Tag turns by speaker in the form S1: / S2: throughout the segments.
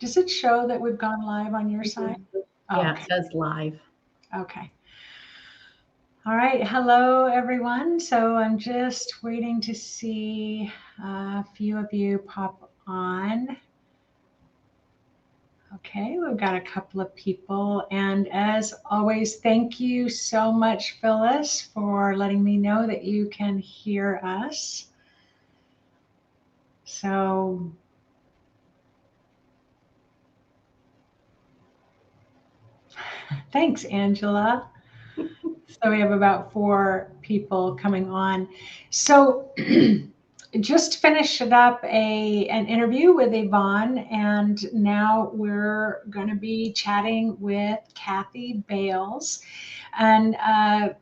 S1: Does it show that we've gone live on your side? Oh,
S2: Yeah,
S1: okay.
S2: it says live.
S1: Okay. All right. Hello, everyone. So I'm just waiting to see a few of you pop on. Okay, we've got a couple of people. And as always, thank you so much, Phyllis, for letting me know that you can hear us. So thanks, Angela. So we have about 4 people coming on. So just finished up an interview with Yvonne, and now we're going to be chatting with Kathy Bales. And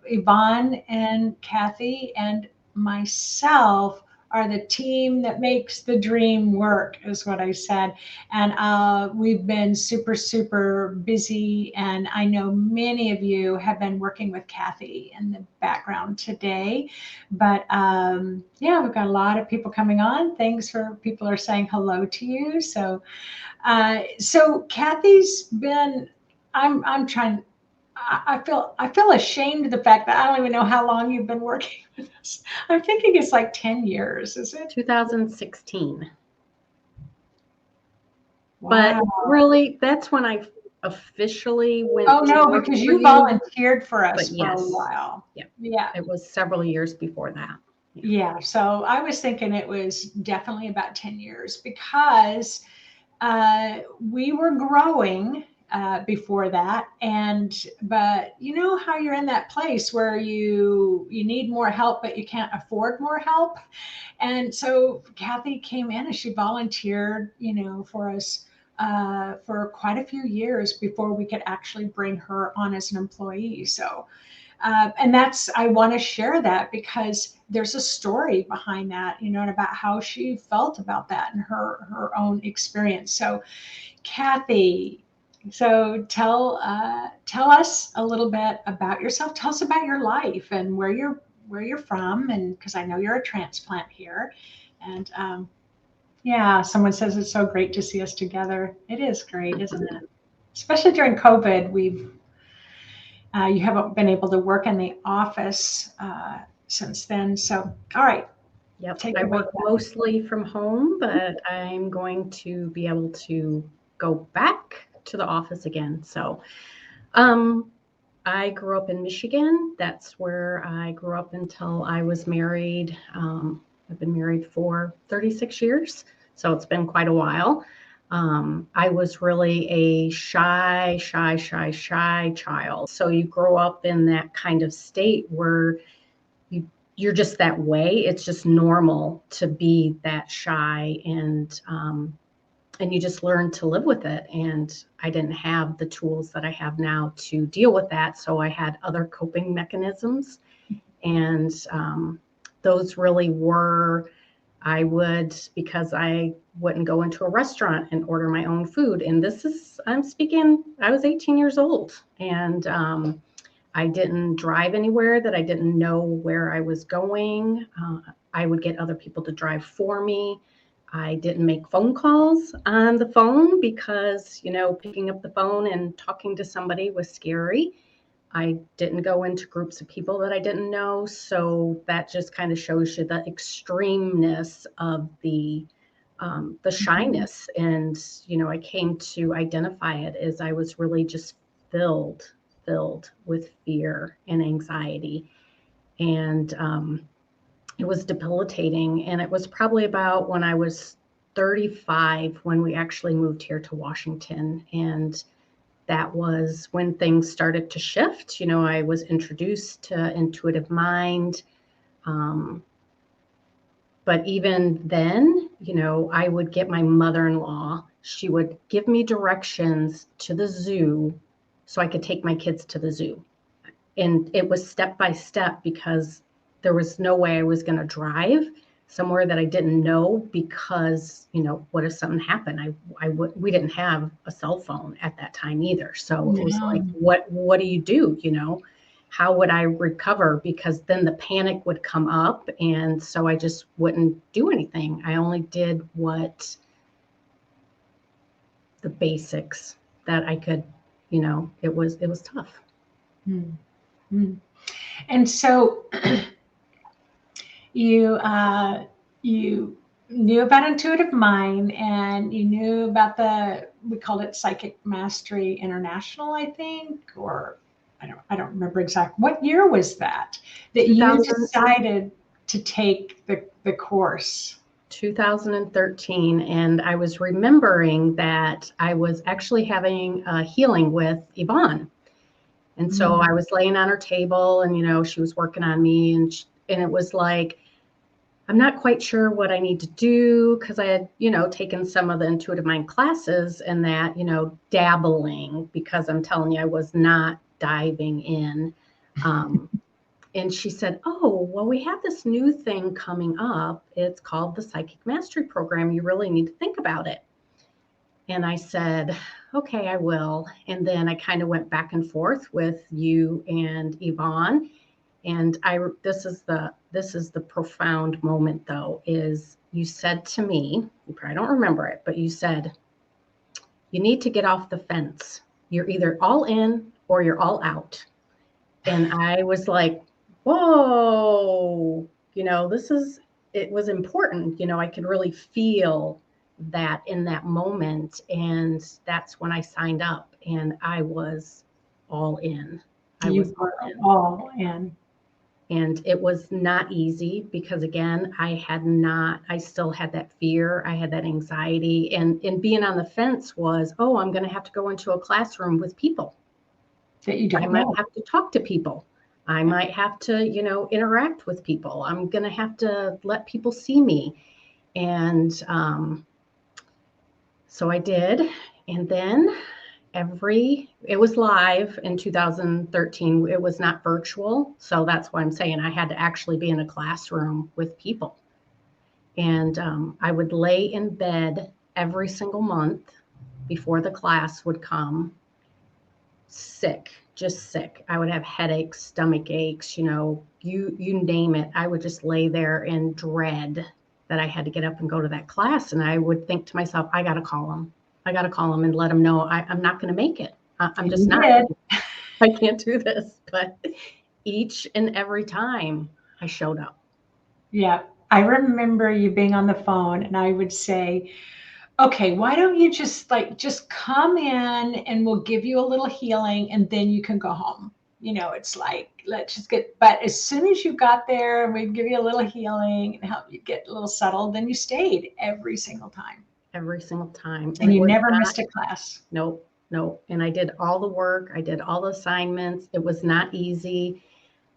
S1: Yvonne and Kathy and myself are the team that makes the dream work, is what I said. And we've been super, super busy. And I know many of you have been working with Kathy in the background today. But yeah, we've got a lot of people coming on. Thanks for people are saying hello to you. So Kathy's been, I'm trying, I feel ashamed of the fact that I don't even know how long you've been working with us. I'm thinking it's like 10 years, is it?
S2: 2016.
S1: Wow.
S2: But really, that's when I officially went.
S1: Oh
S2: to
S1: no,
S2: work
S1: because
S2: for
S1: you volunteered for us
S2: But
S1: for a
S2: yes.
S1: while.
S2: Yeah.
S1: Yeah.
S2: It was several years before that.
S1: Yeah. So I was thinking it was definitely about 10 years because we were growing before that. But you know how you're in that place where you need more help, but you can't afford more help. And so Kathy came in and she volunteered, for us for quite a few years before we could actually bring her on as an employee. So and I want to share that because there's a story behind that, and about how she felt about that and her own experience. So, Kathy, so tell us a little bit about yourself. Tell us about your life and where you're from, and because I know you're a transplant here, and yeah, someone says it's so great to see us together. It is great, isn't it? Especially during COVID, you haven't been able to work in the office since then. So, all right.
S2: Yep. I work mostly from home, but I'm going to be able to go back to the office again. So, I grew up in Michigan. That's where I grew up until I was married. I've been married for 36 years, so it's been quite a while. I was really a shy child. So you grow up in that kind of state where you're just that way. It's just normal to be that shy, and you just learn to live with it. And I didn't have the tools that I have now to deal with that. So I had other coping mechanisms, and those really were, because I wouldn't go into a restaurant and order my own food. And I was 18 years old, and I didn't drive anywhere that I didn't know where I was going. I would get other people to drive for me. I didn't make phone calls on the phone because, picking up the phone and talking to somebody was scary. I didn't go into groups of people that I didn't know. So that just kind of shows you the extremeness of the shyness. And, I came to identify it as I was really just filled with fear and anxiety. And it was debilitating. And it was probably about when I was 35 when we actually moved here to Washington. And that was when things started to shift. I was introduced to intuitive mind. But even then, I would get my mother-in-law, she would give me directions to the zoo so I could take my kids to the zoo. And it was step by step because there was no way I was going to drive somewhere that I didn't know because, what if something happened? We didn't have a cell phone at that time either. So it was like, what do you do? How would I recover? Because then the panic would come up. And so I just wouldn't do anything. I only did what the basics that I could, it was tough.
S1: Mm-hmm. And so you knew about Intuitive Mind, and you knew about we called it Psychic Mastery International, I think, or I don't remember exactly. What year was that you decided to take the course?
S2: 2013, and I was remembering that I was actually having a healing with Yvonne. And so I was laying on her table, and she was working on me, and it was like, I'm not quite sure what I need to do, because I had, taken some of the Intuitive Mind classes and that, dabbling, because I'm telling you, I was not diving in. And she said, oh, well, we have this new thing coming up. It's called the Psychic Mastery Program. You really need to think about it. And I said, okay, I will. And then I kind of went back and forth with you and Yvonne. And this is the profound moment, though, is you said to me, you probably don't remember it, but you said, you need to get off the fence. You're either all in or you're all out. And I was like, whoa, it was important. I could really feel that in that moment. And that's when I signed up, and I was all in.
S1: You were all in.
S2: And it was not easy, because again, I still had that fear. I had that anxiety, and being on the fence was, oh, I'm going to have to go into a classroom with people
S1: that you don't
S2: know. I might have to talk to people. I might have to, interact with people. I'm going to have to let people see me. And so I did. And then it was live in 2013. It was not virtual. So that's why I'm saying I had to actually be in a classroom with people. And I would lay in bed every single month before the class would come, just sick. I would have headaches, stomach aches, you name it. I would just lay there in dread that I had to get up and go to that class. And I would think to myself, I got to call them. And let them know I'm not going to make it. I'm just not. I can't do this. But each and every time I showed up.
S1: Yeah. I remember you being on the phone, and I would say, okay, why don't you just come in and we'll give you a little healing and then you can go home. It's like, let's just but as soon as you got there and we'd give you a little healing and help you get a little settled, then you stayed every single time.
S2: Every single time.
S1: And you never missed a class.
S2: Nope. And I did all the work. I did all the assignments. It was not easy.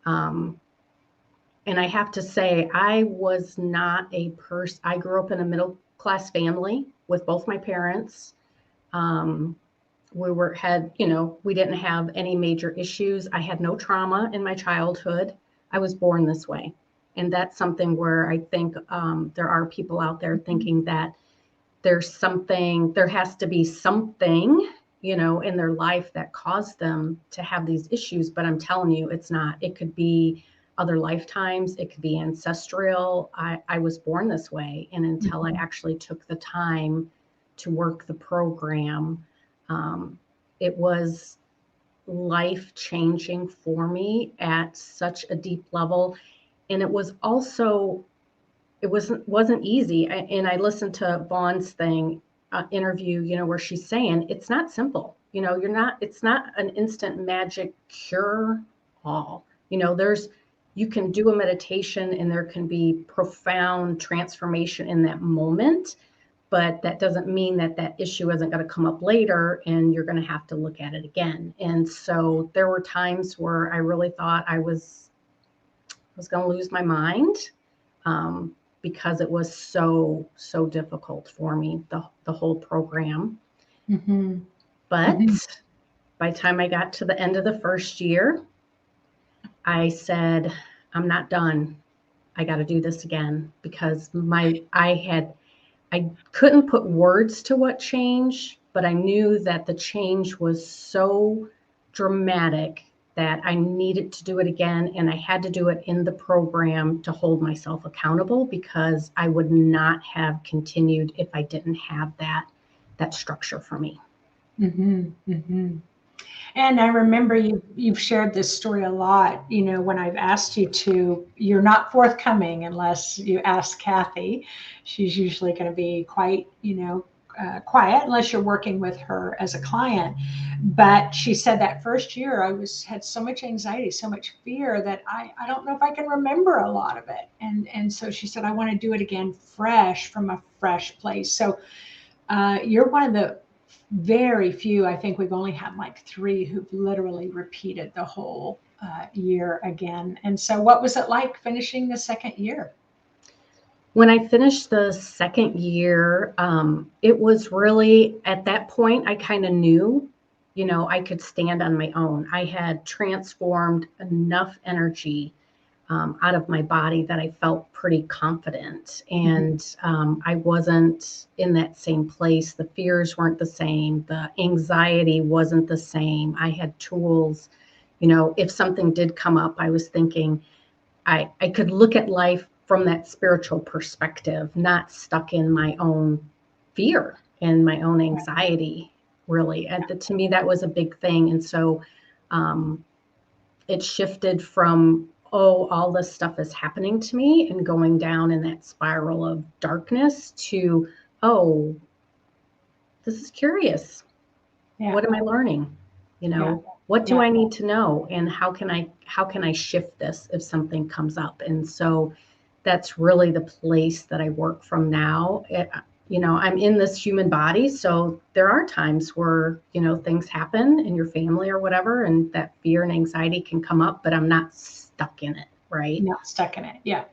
S2: And I have to say, I was not a person. I grew up in a middle class family with both my parents. We didn't have any major issues. I had no trauma in my childhood. I was born this way. And that's something where I think there are people out there thinking that there has to be something, in their life that caused them to have these issues. But I'm telling you, it's not. It could be other lifetimes. It could be ancestral. I was born this way. And until I actually took the time to work the program, it was life-changing for me at such a deep level. And it was also, it wasn't easy. And I listened to Vaughn's interview, where she's saying it's not simple. It's not an instant magic cure all. You can do a meditation and there can be profound transformation in that moment, but that doesn't mean that issue isn't going to come up later and you're going to have to look at it again. And so there were times where I really thought I was going to lose my mind, because it was so difficult for me, the whole program. Mm-hmm. But by the time I got to the end of the first year, I said, I'm not done. I got to do this again, because I couldn't put words to what changed, but I knew that the change was so dramatic that I needed to do it again. And I had to do it in the program to hold myself accountable, because I would not have continued if I didn't have that that structure for me.
S1: Mm-hmm, mm-hmm. And I remember you've shared this story a lot. When I've asked you to, you're not forthcoming unless you ask Kathy. She's usually going to be quite, quiet unless you're working with her as a client. But she said that first year had so much anxiety, so much fear that I don't know if I can remember a lot of it. And so she said, I want to do it again fresh from a fresh place. So you're one of the very few. I think we've only had like 3 who've literally repeated the whole year again. And so what was it like finishing the second year?
S2: When I finished the second year, it was really, at that point, I kind of knew, I could stand on my own. I had transformed enough energy out of my body that I felt pretty confident. And I wasn't in that same place. The fears weren't the same. The anxiety wasn't the same. I had tools. If something did come up, I was thinking I could look at life from that spiritual perspective, not stuck in my own fear and my own anxiety, really. And to me, that was a big thing. And so it shifted from, all this stuff is happening to me, and going down in that spiral of darkness to, oh, this is curious. Yeah. What am I learning? What do I need to know? And how can I shift this if something comes up? And so that's really the place that I work from now. I'm in this human body. So there are times where, things happen in your family or whatever, and that fear and anxiety can come up, but I'm not stuck in it, right?
S1: Not stuck in it. Yeah.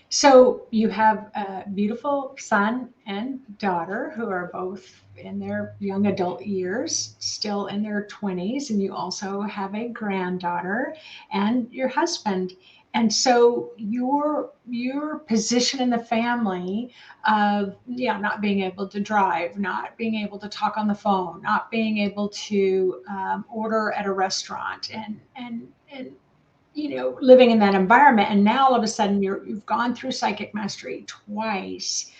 S1: So you have a beautiful son and daughter who are both in their young adult years, still in their 20s, and you also have a granddaughter and your husband. And so your position in the family of not being able to drive, not being able to talk on the phone, not being able to order at a restaurant, and living in that environment. And now all of a sudden you've gone through psychic mastery twice.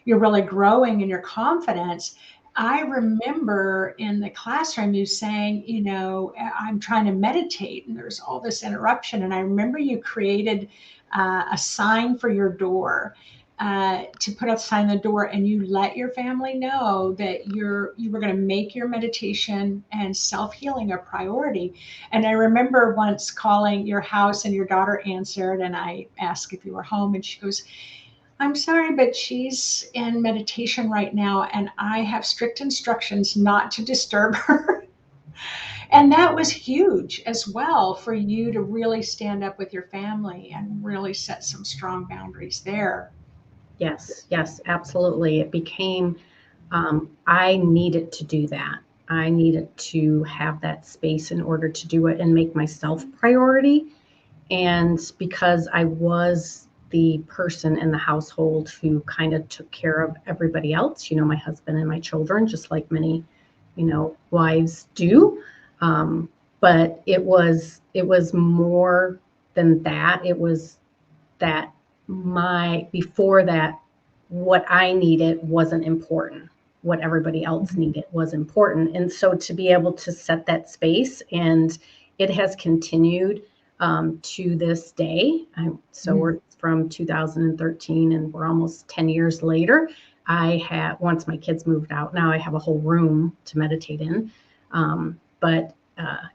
S1: You're really growing in your confidence. I remember in the classroom you saying, I'm trying to meditate and there's all this interruption. And I remember you created a sign for your door, to put a sign on the door, and you let your family know that you were going to make your meditation and self-healing a priority. And I remember once calling your house and your daughter answered, and I asked if you were home, and she goes, I'm sorry, but she's in meditation right now, and I have strict instructions not to disturb her. And that was huge as well for you to really stand up with your family and really set some strong boundaries there.
S2: Yes, absolutely. It became, I needed to do that. I needed to have that space in order to do it and make myself priority. And because I was the person in the household who kind of took care of everybody else, my husband and my children, just like many, wives do. But it was more than that. It was that before that, what I needed wasn't important. What everybody else needed was important. And so to be able to set that space, and it has continued to this day. We're from 2013 and we're almost 10 years later. Once my kids moved out, now I have a whole room to meditate in. But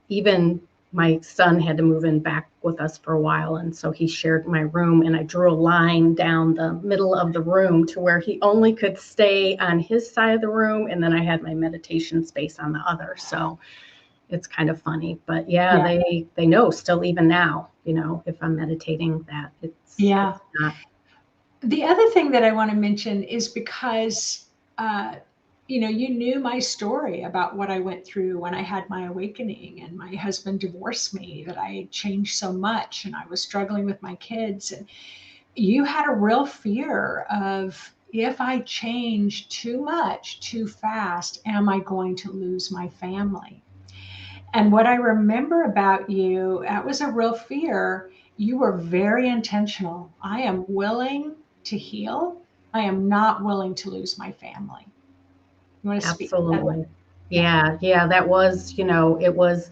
S2: even my son had to move in back with us for a while. And so he shared my room, and I drew a line down the middle of the room to where he only could stay on his side of the room. And then I had my meditation space on the other. So it's kind of funny, but they know still, even now, if I'm meditating, that it's not.
S1: The other thing that I want to mention is because, you knew my story about what I went through when I had my awakening and my husband divorced me, that I had changed so much and I was struggling with my kids. And you had a real fear of, if I change too much, too fast, am I going to lose my family? And what I remember about you, that was a real fear. You were very intentional. I am willing to heal. I am not willing to lose my family. You want to speak to that?
S2: Absolutely. Yeah, that was, it was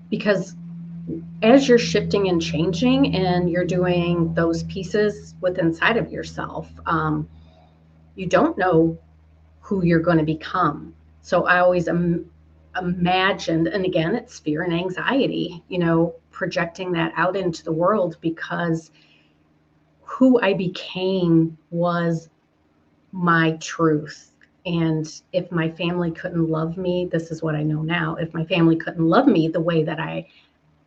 S2: because as you're shifting and changing and you're doing those pieces with inside of yourself, you don't know who you're going to become. So I always imagined, and again, it's fear and anxiety, projecting that out into the world, because who I became was my truth. And if my family couldn't love me, this is what I know now. If my family couldn't love me the way that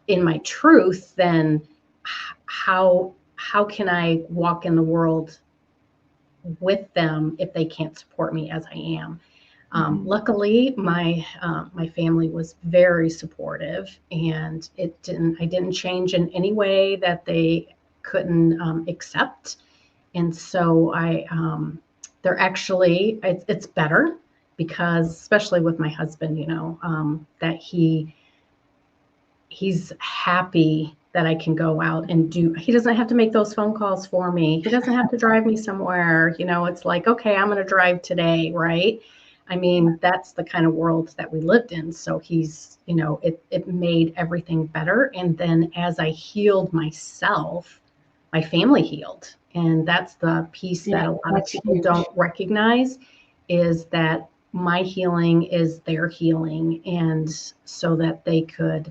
S2: in my truth, then how can I walk in the world with them if they can't support me as I am? Luckily, my family was very supportive, and I didn't change in any way that they couldn't accept. And so they're actually, it's better, because especially with my husband, that he's happy that I can go out and he doesn't have to make those phone calls for me. He doesn't have to drive me somewhere. It's like, okay, I'm going to drive today. Right. I mean, that's the kind of world that we lived in. So he's, it made everything better. And then as I healed myself, my family healed. And that's the piece that a lot of people don't recognize, is that my healing is their healing. And so that they could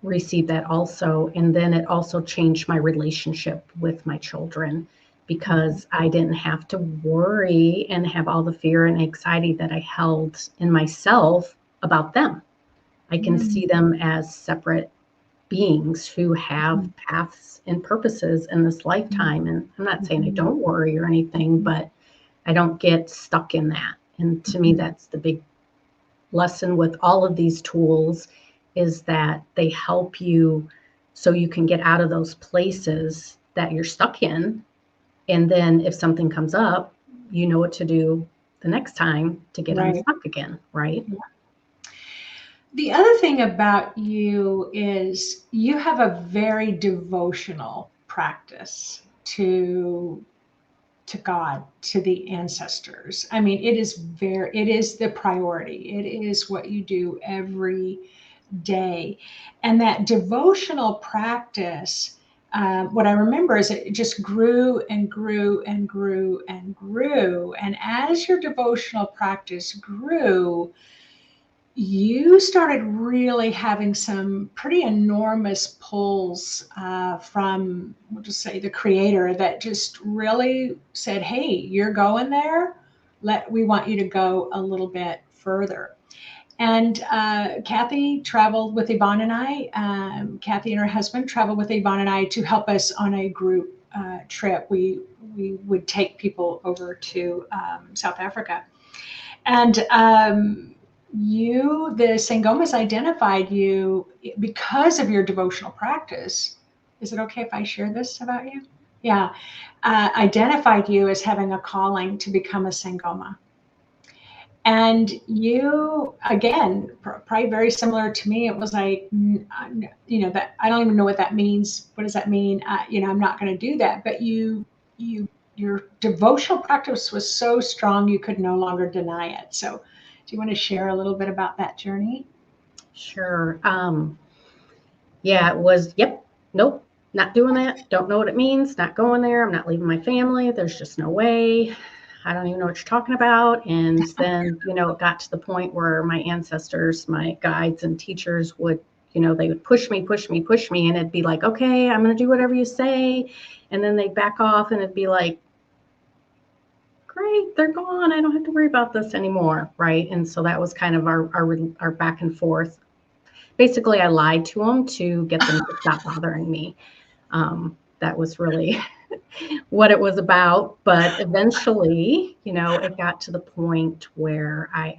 S2: receive that also. And then it also changed my relationship with my children, because I didn't have to worry and have all the fear and anxiety that I held in myself about them. I can see them as separate beings who have paths and purposes in this lifetime. And I'm not saying I don't worry or anything, but I don't get stuck in that. And to me, that's the big lesson with all of these tools, is that they help you so you can get out of those places that you're stuck in. And then if something comes up, you know what to do the next time to get unstuck again, right?
S1: Yeah. The other thing about you is you have a very devotional practice to God, to the ancestors. I mean, it is the priority. It is what you do every day. And that devotional practice, what I remember is it just grew and grew and grew and grew. And as your devotional practice grew, you started really having some pretty enormous pulls from, we'll just say, the creator, that just really said, hey, you're going there. We want you to go a little bit further. And Kathy traveled with Yvonne and I. Kathy and her husband traveled with Yvonne and I to help us on a group trip. We would take people over to South Africa. And the Sangomas identified you because of your devotional practice. Is it okay if I share this about you? Yeah. Identified you as having a calling to become a Sangoma. And you, again, probably very similar to me. It was like, that I don't even know what that means. What does that mean? I'm not going to do that. But your devotional practice was so strong, you could no longer deny it. So do you want to share a little bit about that journey?
S2: Sure. Yeah, it was, nope, not doing that. Don't know what it means. Not going there. I'm not leaving my family. There's just no way. I don't even know what you're talking about. And then, it got to the point where my ancestors, my guides and teachers would, they would push me. And it'd be like, okay, I'm going to do whatever you say. And then they'd back off, and it'd be like, great, they're gone. I don't have to worry about this anymore. Right. And so that was kind of our back and forth. Basically, I lied to them to get them to stop bothering me. That was really what it was about. But eventually, it got to the point where I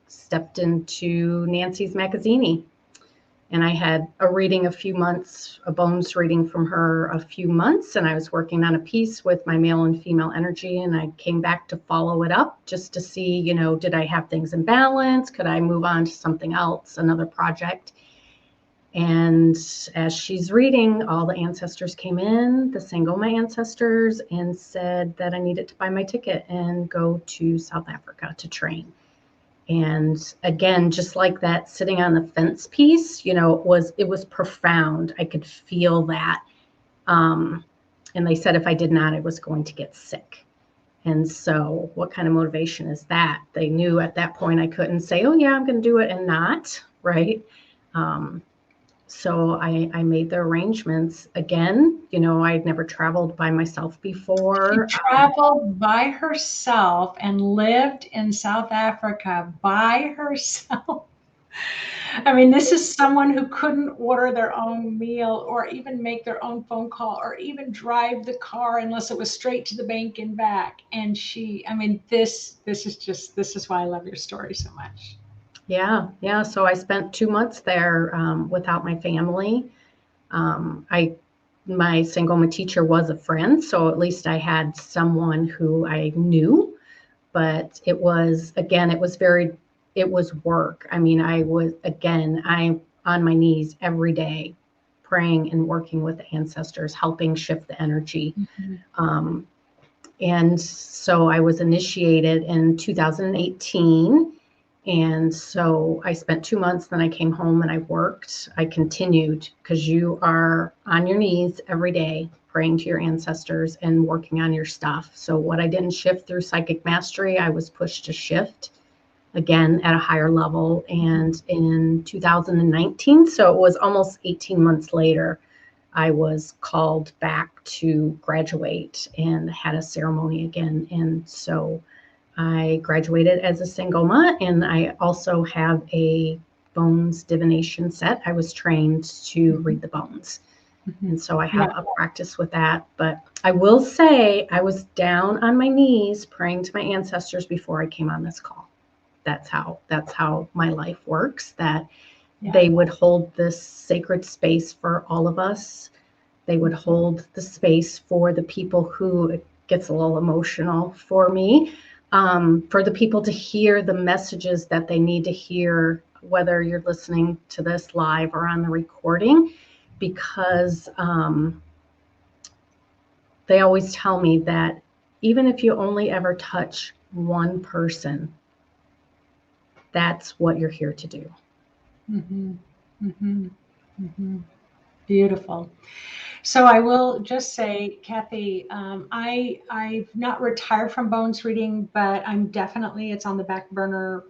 S2: stepped into Nancy's Magazzini. And I had a reading a bones reading from her a few months. And I was working on a piece with my male and female energy. And I came back to follow it up just to see, did I have things in balance? Could I move on to something else, another project? And as she's reading, all the ancestors came in, the Sangoma ancestors, and said that I needed to buy my ticket and go to South Africa to train. And again, just like that sitting on the fence piece, you know, it was profound. I could feel that. And they said if I did not, I was going to get sick. And so what kind of motivation is that? They knew at that point I couldn't say, oh yeah, I'm going to do it and not, right? So I made the arrangements. Again, you know, I'd never traveled by myself before.
S1: She traveled by herself and lived in South Africa by herself. I mean, this is someone who couldn't order their own meal or even make their own phone call or even drive the car unless it was straight to the bank and back. And I mean, this is why I love your story so much.
S2: Yeah. So I spent 2 months there without my family. My Sangoma teacher was a friend, so at least I had someone who I knew. But it was work. I mean, I'm on my knees every day, praying and working with the ancestors, helping shift the energy. Mm-hmm. And so I was initiated in 2018. And so I spent 2 months, then I came home and I worked. I continued because you are on your knees every day, praying to your ancestors and working on your stuff. So what I didn't shift through psychic mastery, I was pushed to shift again at a higher level. And in 2019, so it was almost 18 months later, I was called back to graduate and had a ceremony again. And so I graduated as a Sangoma, and I also have a bones divination set. I was trained to read the bones. Mm-hmm. And so I have a practice with that. But I will say I was down on my knees praying to my ancestors before I came on this call. That's how my life works, that they would hold this sacred space for all of us. They would hold the space for the people who, it gets a little emotional for me, for the people to hear the messages that they need to hear, whether you're listening to this live or on the recording, because they always tell me that even if you only ever touch one person, that's what you're here to do.
S1: Mm-hmm. Mm-hmm. Mm-hmm. Beautiful. So I will just say, Kathy, I've not retired from bones reading, but it's on the back burner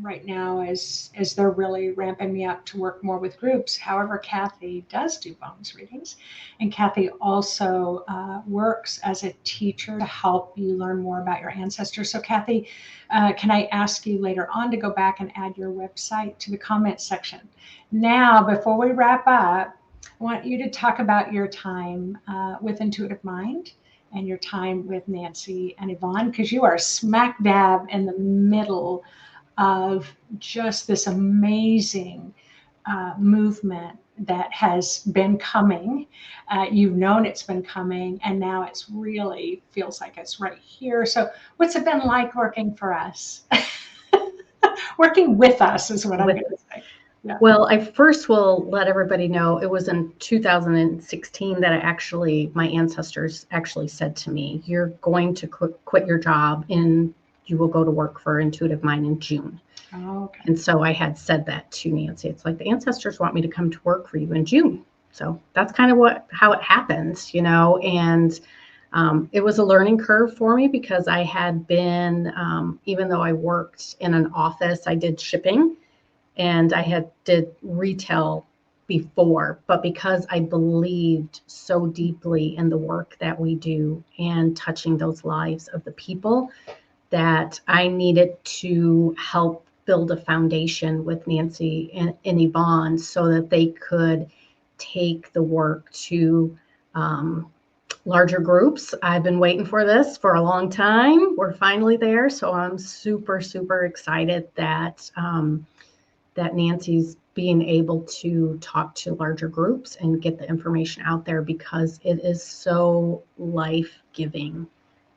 S1: right now as they're really ramping me up to work more with groups. However, Kathy does do bones readings, and Kathy also works as a teacher to help you learn more about your ancestors. So Kathy, can I ask you later on to go back and add your website to the comment section? Now, before we wrap up, I want you to talk about your time with Intuitive Mind and your time with Nancy and Yvonne, because you are smack dab in the middle of just this amazing movement that has been coming. You've known it's been coming, and now it's really feels like it's right here. So what's it been like working for us? Working with us is what I'm going to say. Yeah.
S2: Well, I first will let everybody know it was in 2016 that my ancestors actually said to me, you're going to quit your job and you will go to work for Intuitive Mind in June.
S1: Oh, okay.
S2: And so I had said that to Nancy. It's like, the ancestors want me to come to work for you in June. So that's kind of how it happens, you know, and it was a learning curve for me because I had been, even though I worked in an office, I did shipping. And I did retail before, but because I believed so deeply in the work that we do and touching those lives of the people, that I needed to help build a foundation with Nancy and Yvonne so that they could take the work to larger groups. I've been waiting for this for a long time. We're finally there. So I'm super, super excited that Nancy's being able to talk to larger groups and get the information out there, because it is so life-giving.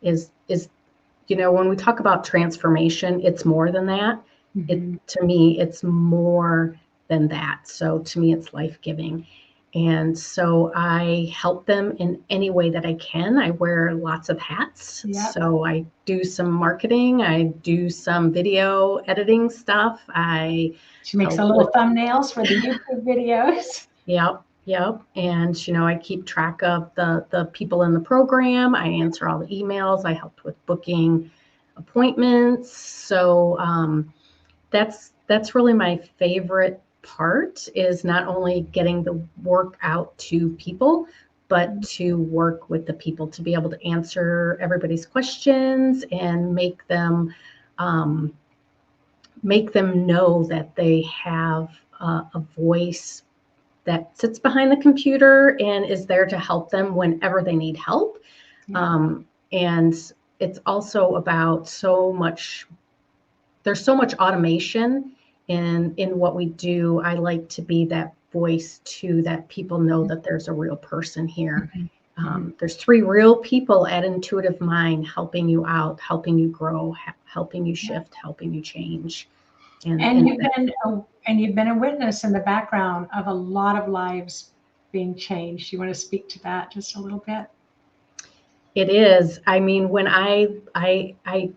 S2: You know, when we talk about transformation, it's more than that. Mm-hmm. To me, it's more than that. So to me, it's life-giving. And so I help them in any way that I can. I wear lots of hats.
S1: Yep.
S2: So I do some marketing. I do some video editing stuff.
S1: She makes a little thumbnails for the YouTube videos.
S2: Yep. And, I keep track of the people in the program. I answer all the emails. I helped with booking appointments. So that's really my favorite part, is not only getting the work out to people, but to work with the people, to be able to answer everybody's questions and make them know that they have a voice that sits behind the computer and is there to help them whenever they need help. Yeah. And it's also about there's so much automation in what we do. I like to be that voice too, that people know that there's a real person here. There's 3 real people at Intuitive Mind helping you out, helping you grow, helping you shift, helping you change.
S1: And you've been a witness in the background of a lot of lives being changed. You want to speak to that just a little bit?
S2: It is. I mean, when I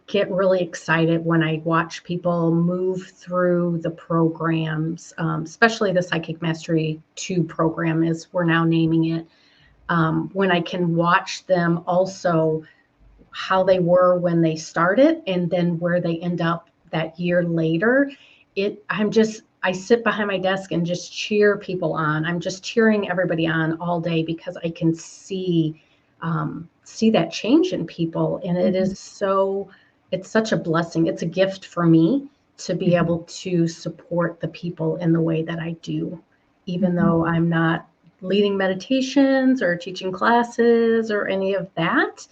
S2: get really excited when I watch people move through the programs, especially the Psychic Mastery 2 program, as we're now naming it. When I can watch them also how they were when they started and then where they end up that year later, I sit behind my desk and just cheer people on. I'm just cheering everybody on all day because I can see that change in people. And it is it's such a blessing. It's a gift for me to be able to support the people in the way that I do, even though I'm not leading meditations or teaching classes or any of that.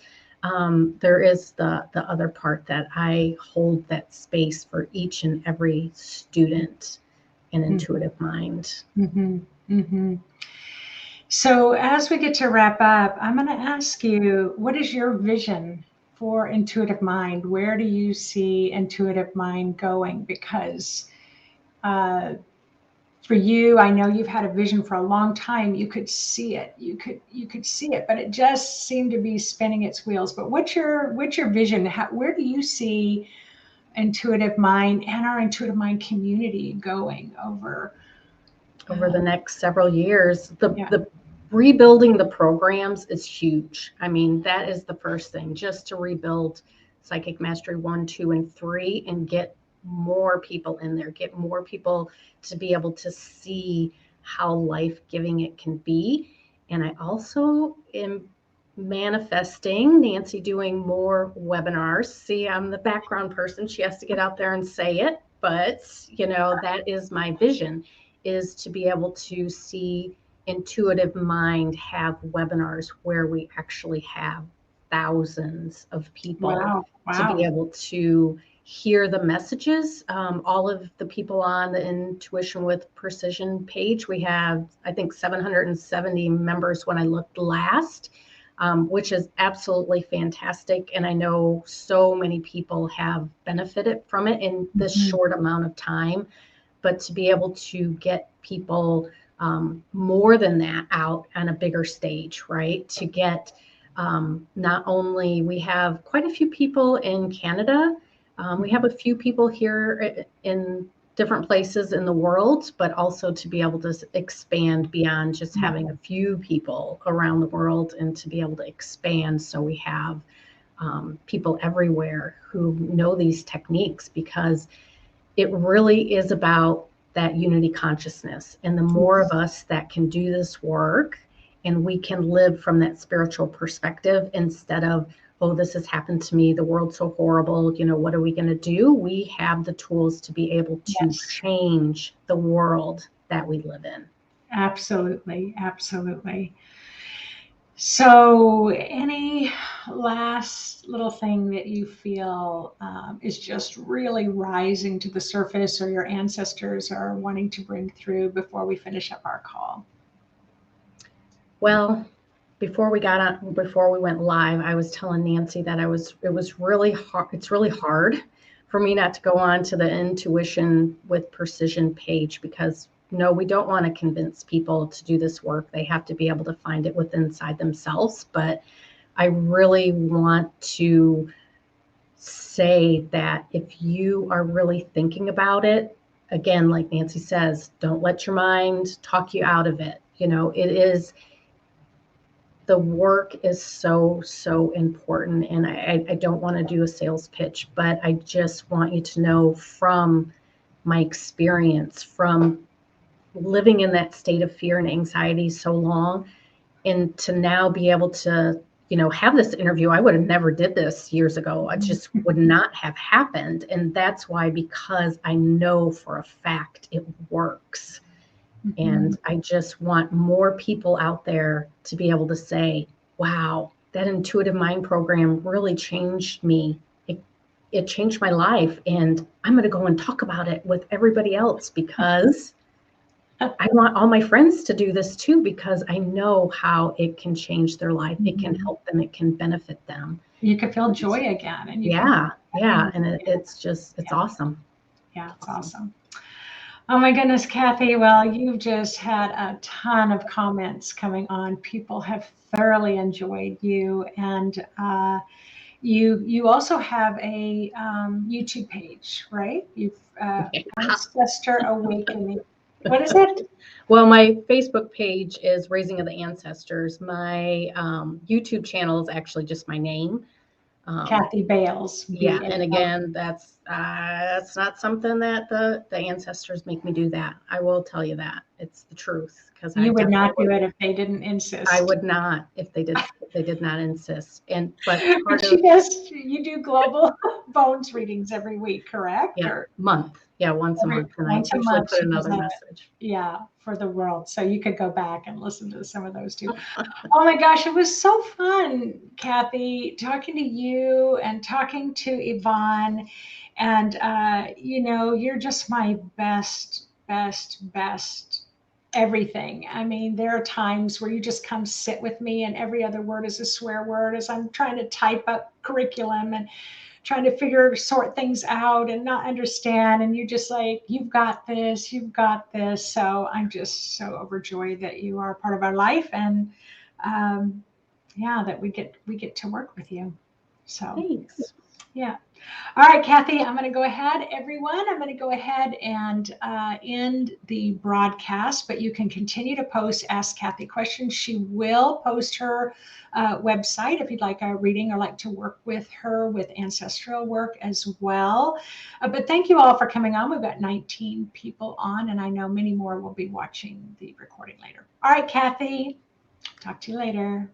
S2: There is the other part that I hold that space for each and every student in Intuitive Mind.
S1: So as we get to wrap up, I'm going to ask you, what is your vision for Intuitive Mind? Where do you see Intuitive Mind going? Because for you, I know you've had a vision for a long time. You could see it. You could see it, but it just seemed to be spinning its wheels. But what's your vision? Where do you see Intuitive Mind and our Intuitive Mind community going over
S2: the next several years? The rebuilding the programs is huge. I mean, that is the first thing, just to rebuild Psychic Mastery 1, 2, and 3 and get more people in there, get more people to be able to see how life-giving it can be. And I also am manifesting Nancy doing more webinars. See, I'm the background person. She has to get out there and say it, but that is my vision, is to be able to see Intuitive Mind have webinars where we actually have thousands of people to be able to hear the messages. All of the people on the Intuition with Precision page, we have, I think, 770 members when I looked last, which is absolutely fantastic. And I know so many people have benefited from it in this short amount of time. But to be able to get people more than that out on a bigger stage, right? To get not only, we have quite a few people in Canada, we have a few people here in different places in the world, but also to be able to expand beyond just having a few people around the world, and to be able to expand so we have people everywhere who know these techniques, because it really is about that unity consciousness. And the more of us that can do this work, and we can live from that spiritual perspective instead of, oh, this has happened to me, the world's so horrible, what are we going to do? We have the tools to be able to change the world that we live in.
S1: Absolutely. So any last little thing that you feel is just really rising to the surface, or your ancestors are wanting to bring through before we finish up our call?
S2: Well, before we went live, I was telling Nancy that it was really hard. It's really hard for me not to go on to the Intuition with Precision page, because no, we don't want to convince people to do this work. They have to be able to find it within inside themselves. But I really want to say that if you are really thinking about it, again, like Nancy says, don't let your mind talk you out of it. You know, the work is so, so important. And I don't want to do a sales pitch, but I just want you to know from my experience, from living in that state of fear and anxiety so long, and to now be able to, you know, have this interview. I would have never did this years ago. I just would not have happened. And that's why, because I know for a fact it works. And I just want more people out there to be able to say, wow, that intuitive mind program really changed me. It changed my life. And I'm going to go and talk about it with everybody else, because I want all my friends to do this too, because I know how it can change their life. It can help them. It can benefit them.
S1: You can feel joy again. And
S2: yeah. And it's just, it's awesome.
S1: Yeah, it's awesome. Oh my goodness, Kathy. Well, you've just had a ton of comments coming on. People have thoroughly enjoyed you. And you also have a YouTube page, right? You've Ancestor Awakening. What is it?
S2: Well, my Facebook page is Raising of the Ancestors. My YouTube channel is actually just my name.
S1: Kathy Bales.
S2: Yeah, and again, that's not something that the ancestors make me do. That I will tell you that it's the truth, because
S1: you would not do it if they didn't insist.
S2: I would not if they did not insist. But
S1: you do global bones readings every week, correct?
S2: Yeah, month. Yeah, once a month, and I usually put another message.
S1: Yeah, for the world. So you could go back and listen to some of those too. Oh my gosh, it was so fun, Kathy, talking to you and talking to Yvonne. And you know, you're just my best everything. I mean, there are times where you just come sit with me and every other word is a swear word as I'm trying to type up curriculum and trying to sort things out and not understand. And you just like, you've got this. So I'm just so overjoyed that you are a part of our life. And that we get to work with you. So
S2: thanks.
S1: Yeah. All right, Kathy, I'm going to go ahead, everyone. I'm going to go ahead and end the broadcast, but you can continue to post Ask Kathy questions. She will post her website if you'd like a reading or like to work with her with ancestral work as well. But thank you all for coming on. We've got 19 people on, and I know many more will be watching the recording later. All right, Kathy, talk to you later.